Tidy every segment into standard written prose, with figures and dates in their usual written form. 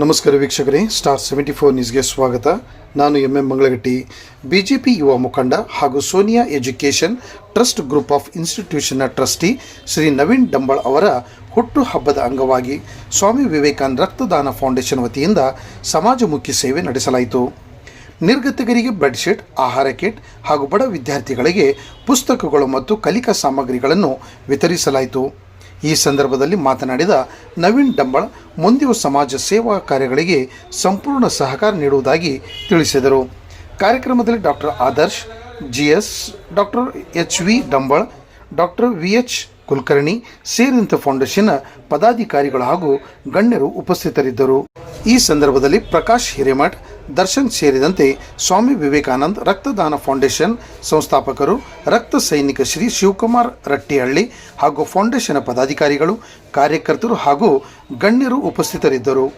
ನಮಸ್ಕಾರ ವೀಕ್ಷಕರೇ, ಸ್ಟಾರ್ 74 ನ್ಯೂಸ್ಗೆ ಸ್ವಾಗತ. ನಾನು ಎಂ ಮಂಗಳಗಟ್ಟಿ. ಬಿಜೆಪಿ ಯುವ ಮುಖಂಡ ಹಾಗೂ Sonia education trust group of ಇನ್ಸ್ಟಿಟ್ಯೂಷನ್ನ ಟ್ರಸ್ಟಿ ಶ್ರೀ ನವೀನ್ ಡಂಬಾಳ್ ಅವರ ಹುಟ್ಟು ಹಬ್ಬದ ಅಂಗವಾಗಿ ಸ್ವಾಮಿ ವಿವೇಕಾನಂದ ರಕ್ತದಾನ ಫೌಂಡೇಶನ್ ವತಿಯಿಂದ ಸಮಾಜಮುಖಿ ಸೇವೆ ನಡೆಸಲಾಯಿತು. ನಿರ್ಗತಿಕರಿಗೆ ಬೆಡ್ಶೀಟ್, ಆಹಾರ ಕಿಟ್ ಹಾಗೂ ಬಡ ವಿದ್ಯಾರ್ಥಿಗಳಿಗೆ ಪುಸ್ತಕಗಳು ಮತ್ತು ಕಲಿಕಾ ಸಾಮಗ್ರಿಗಳನ್ನು ವಿತರಿಸಲಾಯಿತು. ಈ ಸಂದರ್ಭದಲ್ಲಿ ಮಾತನಾಡಿದ ನವೀನ್ ಡಂಬಾಳ್, ಮುಂದಿನ ಸಮಾಜ ಸೇವಾ ಕಾರ್ಯಗಳಿಗೆ ಸಂಪೂರ್ಣ ಸಹಕಾರ ನೀಡುವುದಾಗಿ ತಿಳಿಸಿದರು. ಕಾರ್ಯಕ್ರಮದಲ್ಲಿ doctor Adarsh GS, doctor HV Dambal, doctor VH Kulkarni ಸೇರಿದಂತೆ ಫೌಂಡೇಶನ್ ಪದಾಧಿಕಾರಿಗಳು ಹಾಗೂ ಗಣ್ಯರು ಉಪಸ್ಥಿತರಿದ್ದರು. ಈ ಸಂದರ್ಭದಲ್ಲಿ ಪ್ರಕಾಶ್ ಹಿರೇಮಠ್, ದರ್ಶನ್ ಸೇರಿದಂತೆ ಸ್ವಾಮಿ ವಿವೇಕಾನಂದ ರಕ್ತದಾನ ಫೌಂಡೇಶನ್ ಸಂಸ್ಥಾಪಕರು, ರಕ್ತ ಸೈನಿಕ ಶ್ರೀ ಶಿವಕುಮಾರ್ ರಟ್ಟಿಹಳ್ಳಿ ಹಾಗೂ ಫೌಂಡೇಶನ್ ಪದಾಧಿಕಾರಿಗಳು, ಕಾರ್ಯಕರ್ತರು ಹಾಗೂ ಗಣ್ಯರು ಉಪಸ್ಥಿತರಿದ್ದರು.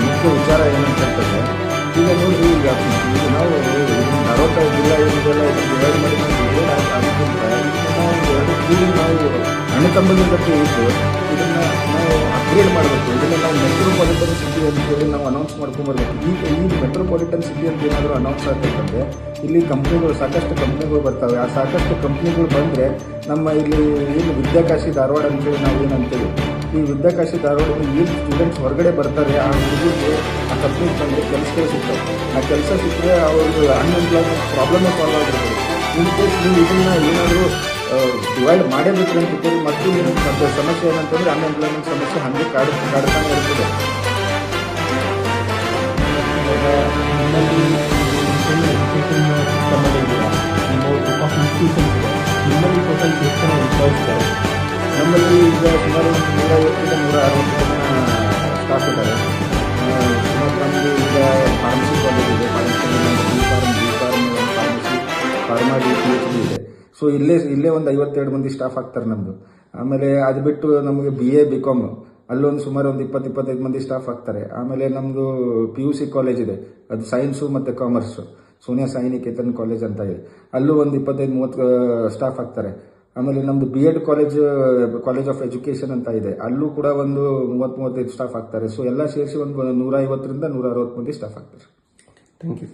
ಮುಖ್ಯ ವಿಚಾರ ಏನಂತಂತಂದರೆ, ಈಗ ನೋಡಿರಿ, ಈಗ ನಾವು 45 ಜಿಲ್ಲಾ ಏನಿದೆಲ್ಲ ಡಿವೈಡ್ ಮಾಡಿ ಅದಕ್ಕಿಂತ ನಾವು ಅಣ್ಣ ತಮ್ಮನ ಬಗ್ಗೆ ಇದ್ದು ಇದನ್ನು ನಾವು ಅಪ್ಗ್ರೇಡ್ ಮಾಡಬೇಕು. ಇದನ್ನು ನಾವು ಮೆಟ್ರೋಪಾಲಿಟನ್ ಸಿಟಿ ಅಂತೇಳಿ ನಾವು ಅನೌನ್ಸ್ ಮಾಡ್ಕೊಂಬರ್ಬೇಕು. ಈ ಮೆಟ್ರೋಪಾಲಿಟನ್ ಸಿಟಿ ಅಂತ ಏನಾದರೂ ಅನೌನ್ಸ್ ಆಗಬೇಕಂದ್ರೆ ಇಲ್ಲಿ ಕಂಪ್ನಿಗಳು, ಸಾಕಷ್ಟು ಕಂಪ್ನಿಗಳು ಬರ್ತವೆ. ಆ ಸಾಕಷ್ಟು ಕಂಪ್ನಿಗಳು ಬಂದರೆ ನಮ್ಮ ಇಲ್ಲಿ ಏನು ವಿದ್ಯಾಕಾಶಿ ಧಾರವಾಡ ಅಂತೇಳಿ ನಾವು ಏನು ಅಂತೀವಿ, ಈ ವಿದ್ಯಾಕಾಶಿ ಧಾರವಾಡದಲ್ಲಿ ಏನು ಸ್ಟೂಡೆಂಟ್ಸ್ ಹೊರಗಡೆ ಬರ್ತಾರೆ, ಆ ಹುಡುಗರಿಗೆ ಆ ಕಂಪ್ನಿಗೆ ಬಂದರೆ ಕೆಲಸಗಳು ಸಿಗ್ತವೆ. ಆ ಕೆಲಸ ಸಿಕ್ಕರೆ ಅವ್ರಿಗೆ ಅನ್ಎಂಪ್ಲಾಯ್ಮೆಂಟ್ ಪ್ರಾಬ್ಲಮ್ಮೇ ಸಾಲ್ವ್ ಆಗಿರ್ಬೋದು. ಇನ್ ಕೇಸ್ ನೀವು ಇದನ್ನು ಏನಾದರೂ ಡಿವೈಡ್ ಮಾಡೇಬೇಕು ಅಂತಿದ್ದೀರಿ, ಮತ್ತು ಏನು ಸಮಸ್ಯೆ ಏನಂತಂದರೆ ಅನ್ಎಂಪ್ಲಾಯ್ಮೆಂಟ್ ಸಮಸ್ಯೆ ಹಾಗೆ ಕಾಡ್ತಾನೆ ಇರ್ತದೆ. ನಿಮ್ಮಲ್ಲಿ ಟೋಟಲ್ ಎಷ್ಟು ಜನ ಎಂಪ್ಲಾಯ್ಸ್ ಇದ್ದಾರೆ? ನಮ್ಮಲ್ಲಿ ಈಗ ಸುಮಾರು 150 ರಿಂದ 160 ಜನ ಸ್ಟಾಫ್ ಇದ್ದಾರೆ. ಸುಮಾರು ನಮ್ಮದು ಈಗ ಫಾರ್ಮಸಿ ಕಾಲೇಜ್ ಇದೆ, ಫಾರ್ಮಸಿ, ಫಾರ್ಮಾ PhD ಇದೆ. ಸೊ ಇಲ್ಲೇ ಒಂದು 52 ಮಂದಿ ಸ್ಟಾಫ್ ಆಗ್ತಾರೆ ನಮ್ಮದು. ಆಮೇಲೆ ಅದು ಬಿಟ್ಟು ನಮಗೆ BA BCom ಅಲ್ಲೊಂದು ಸುಮಾರು ಒಂದು 20-25 ಮಂದಿ ಸ್ಟಾಫ್ ಆಗ್ತಾರೆ. ಆಮೇಲೆ ನಮ್ಮದು PUC ಕಾಲೇಜ್ ಇದೆ, ಅದು ಸೈನ್ಸು ಮತ್ತು ಕಾಮರ್ಸು, ಸೋನಿಯಾ ಸಾಯಿ ನಿಕೇತನ್ ಕಾಲೇಜ್ ಅಂತ ಇದೆ, ಅಲ್ಲೂ ಒಂದು 25-30 ಸ್ಟಾಫ್ ಆಗ್ತಾರೆ. ಆಮೇಲೆ ನಮ್ಮದು B.Ed ಕಾಲೇಜ್ ಆಫ್ ಎಜುಕೇಷನ್ ಅಂತ ಇದೆ, ಅಲ್ಲೂ ಕೂಡ ಒಂದು 30-35 ಸ್ಟಾಫ್ ಆಗ್ತಾರೆ. ಸೊ ಎಲ್ಲ ಸೇರಿಸಿ ಒಂದು 150 ರಿಂದ 160 ಮಂದಿ ಸ್ಟಾಫ್ ಆಗ್ತಾರೆ. Thank you.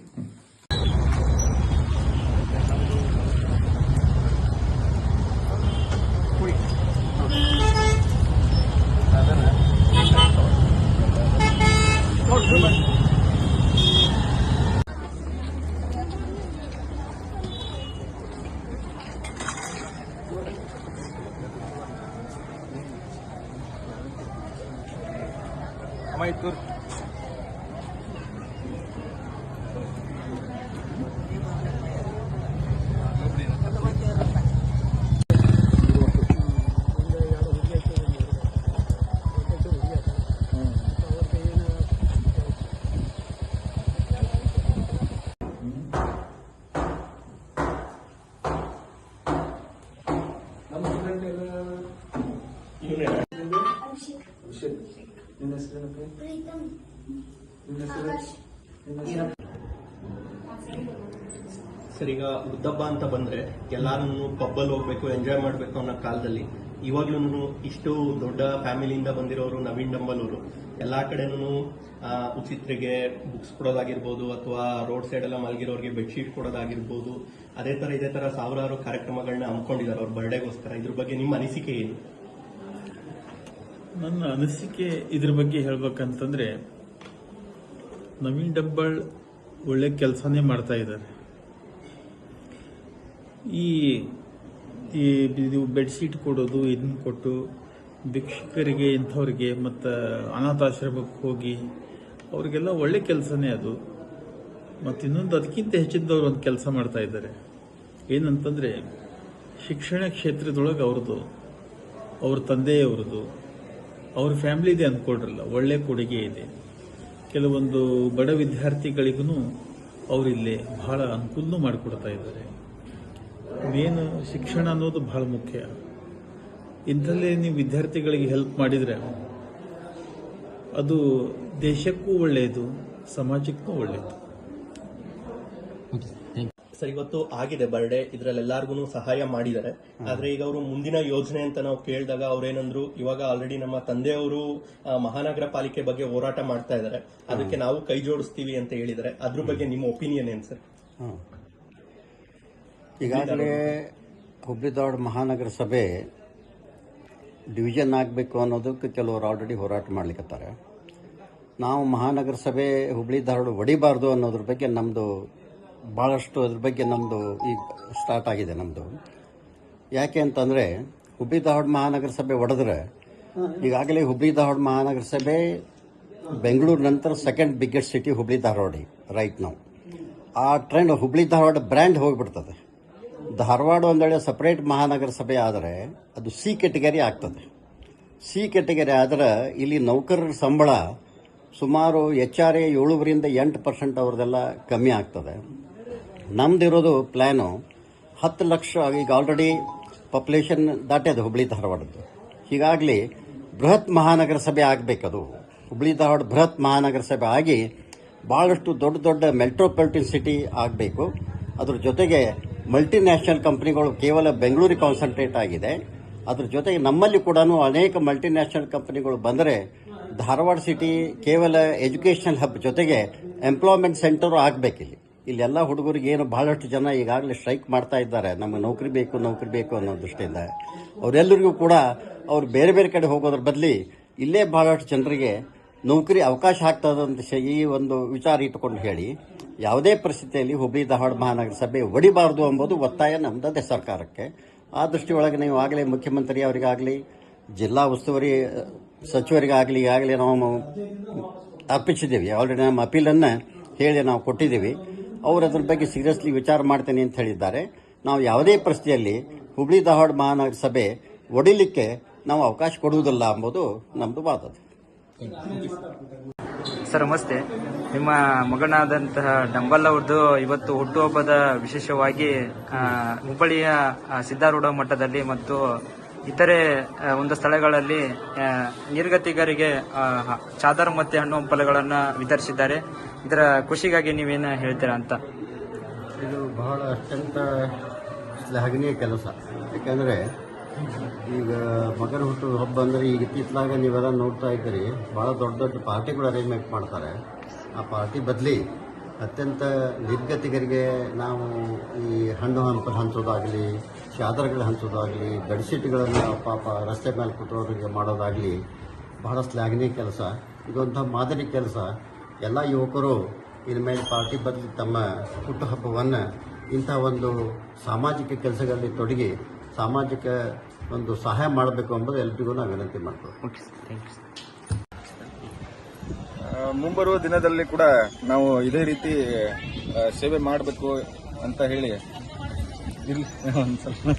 Maitur. ನಿನ್ನ ಹೆಸರೇನಪ್ಪ? ಪ್ರೀತಮ್. ನಿನ್ನ ಹೆಸರು? ಸರ್, ಈಗ ವೃದ್ಧಬ್ಬ ಅಂತ ಬಂದ್ರೆ ಎಲ್ಲಾರು ಪಬ್ಬಲ್ಲಿ ಹೋಗ್ಬೇಕು, ಎಂಜಾಯ್ ಮಾಡಬೇಕು ಅನ್ನೋ ಕಾಲದಲ್ಲಿ ಇವಾಗ್ಲೂ ಇಷ್ಟು ದೊಡ್ಡ ಫ್ಯಾಮಿಲಿಯಿಂದ ಬಂದಿರೋರು ನವೀನ್ ಡಂಬಲ್ ಅವರು ಎಲ್ಲಾ ಕಡೆನೂ ಉಚಿತರಿಗೆ ಬುಕ್ಸ್ ಕೊಡೋದಾಗಿರ್ಬೋದು ಅಥವಾ ರೋಡ್ ಸೈಡ್ ಎಲ್ಲ ಮಲಗಿರೋರಿಗೆ ಬೆಡ್ಶೀಟ್ ಕೊಡೋದಾಗಿರ್ಬೋದು, ಇದೇ ತರ ಸಾವಿರಾರು ಕಾರ್ಯಕ್ರಮಗಳನ್ನ ಹಮ್ಮಿಕೊಂಡಿದ್ದಾರೆ ಅವ್ರ ಬರ್ಡೇಗೋಸ್ಕರ. ಇದ್ರ ಬಗ್ಗೆ ನಿಮ್ಮ ಅನಿಸಿಕೆ ಏನು? ನನ್ನ ಅನಿಸಿಕೆ ಇದ್ರ ಬಗ್ಗೆ ಹೇಳ್ಬೇಕಂತಂದ್ರೆ, ನವೀನ್ ಡಂಬಾಳ್ ಒಳ್ಳೆ ಕೆಲಸನೇ ಮಾಡ್ತಾ ಇದ್ದಾರೆ. ಈ ಬೆಡ್ಶೀಟ್ ಕೊಡೋದು, ಇದನ್ನ ಕೊಟ್ಟು ಭಿಕ್ಷುಕರಿಗೆ, ಇಂಥವ್ರಿಗೆ ಮತ್ತು ಅನಾಥಾಶ್ರಮಕ್ಕೆ ಹೋಗಿ ಅವ್ರಿಗೆಲ್ಲ ಒಳ್ಳೆ ಕೆಲಸನೇ ಅದು. ಮತ್ತು ಇನ್ನೊಂದು ಅದಕ್ಕಿಂತ ಹೆಚ್ಚಿದ್ದವ್ರು ಒಂದು ಕೆಲಸ ಮಾಡ್ತಾ ಇದ್ದಾರೆ. ಏನಂತಂದರೆ, ಶಿಕ್ಷಣ ಕ್ಷೇತ್ರದೊಳಗೆ ಅವ್ರದ್ದು, ಅವ್ರ ತಂದೆಯವ್ರದ್ದು, ಅವ್ರ ಫ್ಯಾಮಿಲಿದೆ ಅಂದ್ಕೊಡ್ರಲ್ಲ, ಒಳ್ಳೆ ಕೊಡುಗೆ ಇದೆ. ಕೆಲವೊಂದು ಬಡ ವಿದ್ಯಾರ್ಥಿಗಳಿಗೂ ಅವರಿಲ್ಲಿ ಬಹಳ ಅನುಕೂಲನೂ ಮಾಡಿಕೊಡ್ತಾ ಇದ್ದಾರೆ. ಮೇನು ಶಿಕ್ಷಣ ಅನ್ನೋದು ಬಹಳ ಮುಖ್ಯ. ಇಂಥಲ್ಲೇ ನೀವು ವಿದ್ಯಾರ್ಥಿಗಳಿಗೆ ಹೆಲ್ಪ್ ಮಾಡಿದರೆ ಅದು ದೇಶಕ್ಕೂ ಒಳ್ಳೆಯದು, ಸಮಾಜಕ್ಕೂ ಒಳ್ಳೆಯದು. ಸರ್, ಇವತ್ತು ಆಗಿದೆ ಬರ್ಡೇ, ಇದ್ರಲ್ಲೆಲ್ಲಾರ್ಗು ಸಹಾಯ ಮಾಡಿದ್ದಾರೆ. ಆದ್ರೆ ಈಗ ಅವರು ಮುಂದಿನ ಯೋಜನೆ ಅಂತ ನಾವು ಕೇಳಿದಾಗ ಅವ್ರೇನಂದ್ರು, ಇವಾಗ ಆಲ್ರೆಡಿ ನಮ್ಮ ತಂದೆಯವರು ಮಹಾನಗರ ಪಾಲಿಕೆ ಬಗ್ಗೆ ಹೋರಾಟ ಮಾಡ್ತಾ ಇದ್ದಾರೆ, ಅದಕ್ಕೆ ನಾವು ಕೈ ಜೋಡಿಸ್ತೀವಿ ಅಂತ ಹೇಳಿದ್ದಾರೆ. ಅದ್ರ ಬಗ್ಗೆ ನಿಮ್ಮ ಒಪಿನಿಯನ್ ಏನು ಸರ್? ಈಗಾಗಲೇ ಹುಬ್ಳಿ ಧಾರವಾಡ ಮಹಾನಗರ ಸಭೆ ಡಿವಿಷನ್ ಆಗಬೇಕು ಅನ್ನೋದಕ್ಕೆ ಕೆಲವರು ಆಲ್ರೆಡಿ ಹೋರಾಟ ಮಾಡ್ಲಿಕ್ಕತ್ತಾರೆ. ನಾವು ಮಹಾನಗರ ಸಭೆ ಹುಬ್ಳಿ ಧಾರವಾಡ ಒಡಿಬಾರ್ದು ಅನ್ನೋದ್ರ ಬಗ್ಗೆ ನಮ್ಮದು ಭಾಳಷ್ಟು, ಅದ್ರ ಬಗ್ಗೆ ನಮ್ಮದು ಈಗ ಸ್ಟಾರ್ಟ್ ಆಗಿದೆ ನಮ್ಮದು. ಯಾಕೆ ಅಂತಂದರೆ, ಹುಬ್ಳಿ ಧಾರವಾಡ ಮಹಾನಗರ ಸಭೆ ಒಡೆದ್ರೆ, ಈಗಾಗಲೇ ಹುಬ್ಳಿ ಧಾರವಾಡ ಮಹಾನಗರ ಸಭೆ ಬೆಂಗಳೂರು ನಂತರ second biggest city Hubli Dharwad right ನಾವು. ಆ ಟ್ರೆಂಡ್ ಹುಬ್ಳಿ ಧಾರವಾಡ ಬ್ರ್ಯಾಂಡ್ ಹೋಗಿಬಿಡ್ತದೆ. ಧಾರವಾಡ ಒಂದೆಡೆ ಸಪರೇಟ್ ಮಹಾನಗರ ಸಭೆ ಆದರೆ ಅದು ಸಿ ಕೆಟಗರಿ ಆಗ್ತದೆ. ಸಿ ಕೆಟಗರಿ ಆದರೆ ಇಲ್ಲಿ ನೌಕರರ ಸಂಬಳ ಸುಮಾರು HR 7% 8% ಅವ್ರದ್ದೆಲ್ಲ ಕಮ್ಮಿ ಆಗ್ತದೆ. ನಮ್ದಿರೋದು ಪ್ಲ್ಯಾನು 10 ಲಕ್ಷ, ಈಗ ಆಲ್ರೆಡಿ ಪಾಪ್ಯುಲೇಷನ್ ದಾಟ್ಯದ ಹುಬ್ಳಿ ಧಾರವಾಡದ್ದು. ಹೀಗಾಗಲಿ ಬೃಹತ್ ಮಹಾನಗರ ಸಭೆ ಆಗಬೇಕದು. ಹುಬ್ಳಿ ಧಾರವಾಡ ಬೃಹತ್ ಮಹಾನಗರ ಸಭೆ ಆಗಿ ಭಾಳಷ್ಟು ದೊಡ್ಡ ದೊಡ್ಡ ಮೆಟ್ರೋಪಾಲಿಟನ್ ಸಿಟಿ ಆಗಬೇಕು. ಅದ್ರ ಜೊತೆಗೆ ಮಲ್ಟಿನ್ಯಾಷನಲ್ ಕಂಪ್ನಿಗಳು ಕೇವಲ ಬೆಂಗಳೂರಿಗೆ ಕಾನ್ಸಂಟ್ರೇಟ್ ಆಗಿದೆ. ಅದ್ರ ಜೊತೆಗೆ ನಮ್ಮಲ್ಲಿ ಕೂಡ ಅನೇಕ ಮಲ್ಟಿನ್ಯಾಷನಲ್ ಕಂಪನಿಗಳು ಬಂದರೆ ಧಾರವಾಡ ಸಿಟಿ ಕೇವಲ ಎಜುಕೇಷನಲ್ ಹಬ್ ಜೊತೆಗೆ ಎಂಪ್ಲಾಯ್ಮೆಂಟ್ ಸೆಂಟರು ಆಗಬೇಕಿಲ್ಲಿ. ಇಲ್ಲೆಲ್ಲ ಹುಡುಗರಿಗೆ ಏನು ಬಹಳಷ್ಟು ಜನ ಈಗಾಗಲೇ ಸ್ಟ್ರೈಕ್ ಮಾಡ್ತಾ ಇದ್ದಾರೆ, ನಮಗೆ ನೌಕರಿ ಬೇಕು ಅನ್ನೋ ದೃಷ್ಟಿಯಿಂದ. ಅವರೆಲ್ಲರಿಗೂ ಕೂಡ ಅವ್ರು ಬೇರೆ ಬೇರೆ ಕಡೆ ಹೋಗೋದ್ರ ಬದಲಿ ಇಲ್ಲೇ ಬಹಳಷ್ಟು ಜನರಿಗೆ ನೌಕರಿ ಅವಕಾಶ ಆಗ್ತದಂತ ಈ ಒಂದು ವಿಚಾರ ಇಟ್ಟುಕೊಂಡು ಹೇಳಿ, ಯಾವುದೇ ಪರಿಸ್ಥಿತಿಯಲ್ಲಿ ಹುಬ್ಳಿ ಧಾರವಾಡ ಮಹಾನಗರ ಸಭೆ ಒಡಿಬಾರದು ಎಂಬುದು ಒತ್ತಾಯ ನಮ್ಮದೇ ಸರ್ಕಾರಕ್ಕೆ. ಆ ದೃಷ್ಟಿಯೊಳಗೆ ನೀವು ಆಗಲೇ ಮುಖ್ಯಮಂತ್ರಿ ಅವರಿಗಾಗಲಿ, ಜಿಲ್ಲಾ ಉಸ್ತುವಾರಿ ಸಚಿವರಿಗಾಗಲಿ ಈಗಾಗಲೇ ನಾವು ಅರ್ಪಿಸಿದ್ದೀವಿ. ಆಲ್ರೆಡಿ ನಮ್ಮ ಅಪೀಲನ್ನು ಹೇಳಿ ನಾವು ಕೊಟ್ಟಿದ್ದೀವಿ. ಅವರು ಅದ್ರ ಬಗ್ಗೆ ಸೀರಿಯಸ್ಲಿ ವಿಚಾರ ಮಾಡ್ತೇನೆ ಅಂತ ಹೇಳಿದ್ದಾರೆ. ನಾವು ಯಾವುದೇ ಪರಿಸ್ಥಿತಿಯಲ್ಲಿ ಹುಬ್ಳಿ ಧಾರವಾಡ ಮಹಾನಗರ ಸಭೆ ಒಡಿಲಿಕ್ಕೆ ನಾವು ಅವಕಾಶ ಕೊಡುವುದಿಲ್ಲ ಎಂಬುದು ನಮ್ಮದು ವಾದ. ಸರ್ ನಮಸ್ತೆ. ನಿಮ್ಮ ಮಗನಾದಂತಹ ಡಂಬಲ್ ಅವ್ರದ್ದು ಇವತ್ತು ಹುಟ್ಟುಹಬ್ಬದ ವಿಶೇಷವಾಗಿ ಹುಬ್ಬಳ್ಳಿಯ ಸಿದ್ದಾರೂಢ ಮಠದಲ್ಲಿ ಮತ್ತು ಇತರೆ ಒಂದು ಸ್ಥಳಗಳಲ್ಲಿ ನಿರ್ಗತಿಕರಿಗೆ ಚಾದರ್ ಮತ್ತೆ ಹಣ್ಣು ಹಂಪಲುಗಳನ್ನು ವಿತರಿಸಿದ್ದಾರೆ. ಇದರ ಖುಷಿಗಾಗಿ ನೀವೇನು ಹೇಳ್ತೀರಾ ಅಂತ? ಇದು ಬಹಳ ಅತ್ಯಂತ ಶ್ಲಾಘನೀಯ ಕೆಲಸ. ಯಾಕೆಂದರೆ ಈಗ ಮಗನ ಹುಟ್ಟು ಹಬ್ಬ ಅಂದರೆ ಈಗ ಇತ್ತಿತ್ತಲಾಗ ನೀವೆಲ್ಲ ನೋಡ್ತಾ ಇದ್ದೀರಿ, ಭಾಳ ದೊಡ್ಡ ದೊಡ್ಡ ಪಾರ್ಟಿಗಳು ಅರೇಂಜ್ಮೆಂಟ್ ಮಾಡ್ತಾರೆ. ಆ ಪಾರ್ಟಿ ಬದಲಿ ಅತ್ಯಂತ ನಿರ್ಗತಿಕರಿಗೆ ನಾವು ಈ ಹಣ್ಣು ಹಂಪಲು ಹಂಚೋದಾಗಲಿ, ಚಾದರಗಳು ಹಂಚೋದಾಗಲಿ, ಬೆಡ್ಶೀಟ್ಗಳನ್ನು ಪಾಪ ರಸ್ತೆ ಮೇಲೆ ಕೂತವರಿಗೆ ಮಾಡೋದಾಗಲಿ ಬಹಳ ಶ್ಲಾಘನೀಯ ಕೆಲಸ. ಇದೊಂಥ ಮಾದರಿ ಕೆಲಸ. ಎಲ್ಲ ಯುವಕರು ಇನ್ಮೇಲೆ ಪಾರ್ಟಿ ಬದಲಿ ತಮ್ಮ ಹುಟ್ಟುಹಬ್ಬವನ್ನು ಇಂಥ ಒಂದು ಸಾಮಾಜಿಕ ಕೆಲಸಗಳಲ್ಲಿ ತೊಡಗಿ ಸಾಮಾಜಿಕ ಒಂದು ಸಹಾಯ ಮಾಡಬೇಕು ಎಂಬುದು ಎಲ್ರಿಗೂ ನಾವು ವಿನಂತಿ ಮಾಡ್ತೀವಿ. ಮುಂಬರುವ ದಿನದಲ್ಲಿ ಕೂಡ ನಾವು ಇದೇ ರೀತಿ ಸೇವೆ ಮಾಡಬೇಕು ಅಂತ ಹೇಳಿ ಒಂದು ಸ್ವಲ್ಪ